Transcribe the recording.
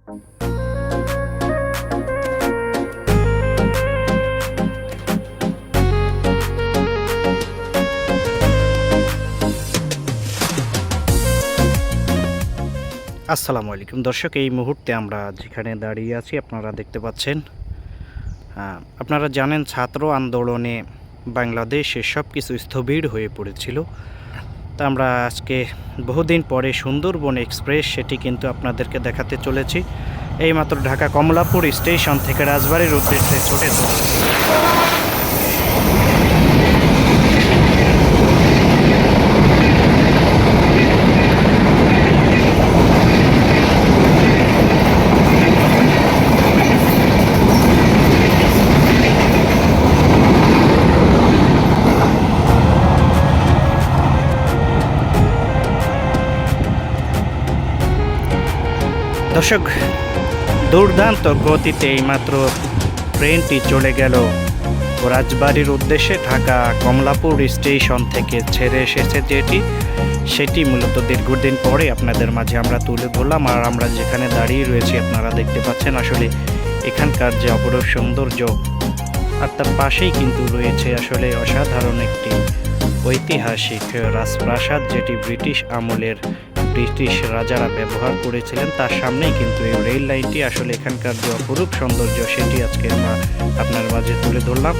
আসসালামু আলাইকুম দর্শক, এই মুহূর্তে আমরা যেখানে দাঁড়িয়ে আছি আপনারা দেখতে পাচ্ছেন, আপনারা জানেন ছাত্র আন্দোলনে বাংলাদেশে সব কিছু স্থবির হয়ে পড়েছিল। তা আমরা আজকে বহুদিন পরে সুন্দরবন এক্সপ্রেস সেটি কিন্তু আপনাদেরকে দেখাতে চলেছি। এইমাত্র ঢাকা কমলাপুর স্টেশন থেকে রাজবাড়ির উদ্দেশ্যে ছুটেছে। দর্শক, দুর্দান্ত গতিতে এইমাত্র ট্রেনটি চলে গেল রাজবাড়ির উদ্দেশ্যে। ঢাকা কমলাপুর স্টেশন থেকে ছেড়ে এসেছে সেটি মূলত দীর্ঘদিন পরে আপনাদের মাঝে আমরা তুলে ধরলাম। আর আমরা যেখানে দাঁড়িয়ে রয়েছি আপনারা দেখতে পাচ্ছেন আসলে এখানকার যে অপরূপ সৌন্দর্য, আর তার পাশেই কিন্তু রয়েছে আসলে অসাধারণ একটি ঐতিহাসিক রাজপ্রাসাদ, যেটি ব্রিটিশ আমলের ব্রিটিশ রাজারা ব্যবহার করেছিলেন। তার সামনেই কিন্তু এই রেল লাইনটি। আসলে এখানকার যে অপরূপ সৌন্দর্য সেটি আজকে আমরা আপনার মাঝে তুলে ধরলাম।